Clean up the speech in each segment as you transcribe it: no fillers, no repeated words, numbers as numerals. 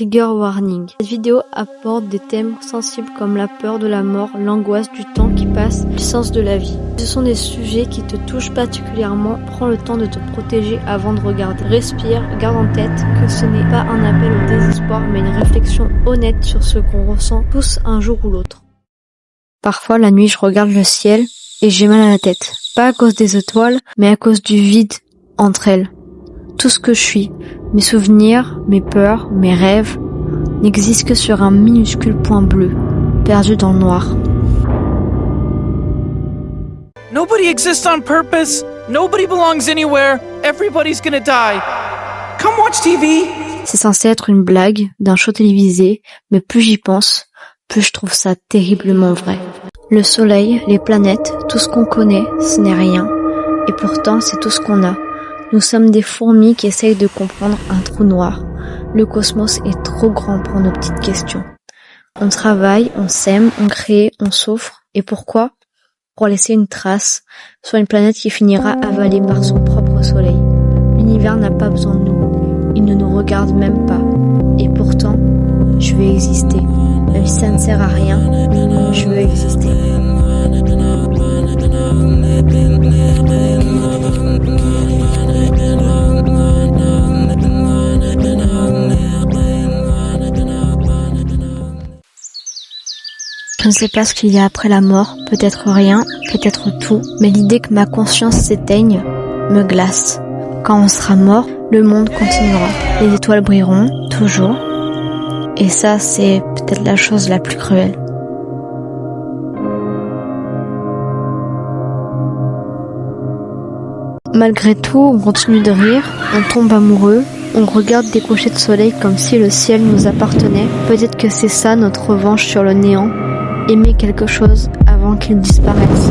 Trigger warning. Cette vidéo aborde des thèmes sensibles comme la peur de la mort, l'angoisse du temps qui passe, le sens de la vie. Ce sont des sujets qui te touchent particulièrement. Prends le temps de te protéger avant de regarder. Respire, garde en tête que ce n'est pas un appel au désespoir, mais une réflexion honnête sur ce qu'on ressent tous un jour ou l'autre. Parfois, la nuit, je regarde le ciel et j'ai mal à la tête. Pas à cause des étoiles, mais à cause du vide entre elles. Tout ce que je suis, mes souvenirs, mes peurs, mes rêves, n'existent que sur un minuscule point bleu, perdu dans le noir. Nobody exists on purpose. Nobody belongs anywhere. Everybody's gonna die. Come watch TV. C'est censé être une blague d'un show télévisé, mais plus j'y pense, plus je trouve ça terriblement vrai. Le soleil, les planètes, tout ce qu'on connaît, ce n'est rien. Et pourtant, c'est tout ce qu'on a. Nous sommes des fourmis qui essayent de comprendre un trou noir. Le cosmos est trop grand pour nos petites questions. On travaille, on s'aime, on crée, on souffre. Et pourquoi ? Pour laisser une trace sur une planète qui finira avalée par son propre soleil. L'univers n'a pas besoin de nous. Il ne nous regarde même pas. Et pourtant, je veux exister. Même si ça ne sert à rien, je veux exister. Je ne sais pas ce qu'il y a après la mort, peut-être rien, peut-être tout, mais l'idée que ma conscience s'éteigne me glace. Quand on sera mort, le monde continuera. Les étoiles brilleront, toujours. Et ça, c'est peut-être la chose la plus cruelle. Malgré tout, on continue de rire, on tombe amoureux, on regarde des couchers de soleil comme si le ciel nous appartenait. Peut-être que c'est ça notre revanche sur le néant. Aimer quelque chose avant qu'il disparaisse.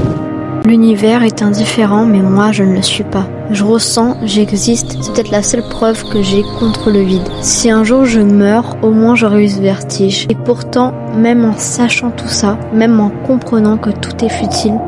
L'univers est indifférent, mais moi je ne le suis pas. Je ressens, j'existe, c'est peut-être la seule preuve que j'ai contre le vide. Si un jour je meurs, au moins j'aurai eu ce vertige. Et pourtant, même en sachant tout ça, même en comprenant que tout est futile,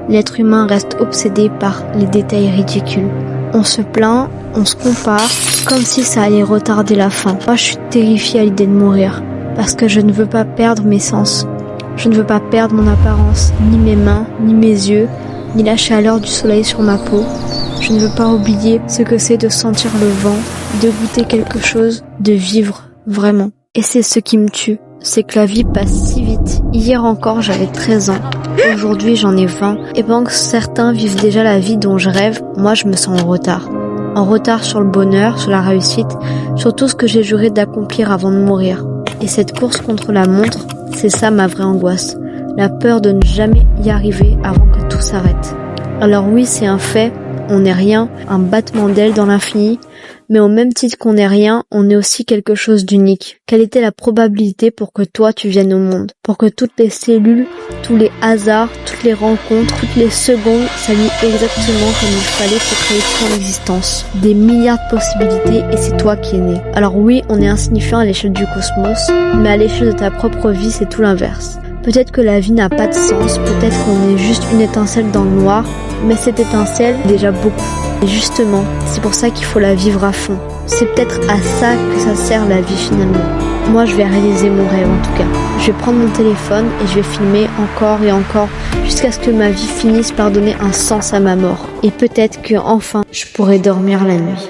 l'être humain reste obsédé par les détails ridicules. On se plaint, on se compare, comme si ça allait retarder la fin. Moi je suis terrifiée à l'idée de mourir, parce que je ne veux pas perdre mes sens. Je ne veux pas perdre mon apparence, ni mes mains, ni mes yeux, ni la chaleur du soleil sur ma peau. Je ne veux pas oublier ce que c'est de sentir le vent, de goûter quelque chose, de vivre vraiment. Et c'est ce qui me tue, c'est que la vie passe si vite. Hier encore j'avais 13 ans, aujourd'hui j'en ai 20. Et pendant que certains vivent déjà la vie dont je rêve, moi je me sens en retard. En retard sur le bonheur, sur la réussite, sur tout ce que j'ai juré d'accomplir avant de mourir. Et cette course contre la montre, c'est ça ma vraie angoisse. La peur de ne jamais y arriver avant que tout s'arrête. Alors oui, c'est un fait, on n'est rien, un battement d'ailes dans l'infini, mais au même titre qu'on n'est rien, on est aussi quelque chose d'unique. Quelle était la probabilité pour que toi tu viennes au monde ? Pour que toutes les cellules, tous les hasards, toutes les rencontres, toutes les secondes s'alignent exactement comme il fallait pour créer ton existence. Des milliards de possibilités et c'est toi qui es né. Alors oui, on est insignifiant à l'échelle du cosmos, mais à l'échelle de ta propre vie, c'est tout l'inverse. Peut-être que la vie n'a pas de sens, peut-être qu'on est juste une étincelle dans le noir, mais cette étincelle, déjà beaucoup. Et justement, c'est pour ça qu'il faut la vivre à fond. C'est peut-être à ça que ça sert la vie finalement. Moi, je vais réaliser mon rêve en tout cas. Je vais prendre mon téléphone et je vais filmer encore et encore jusqu'à ce que ma vie finisse par donner un sens à ma mort. Et peut-être que enfin, je pourrai dormir la nuit.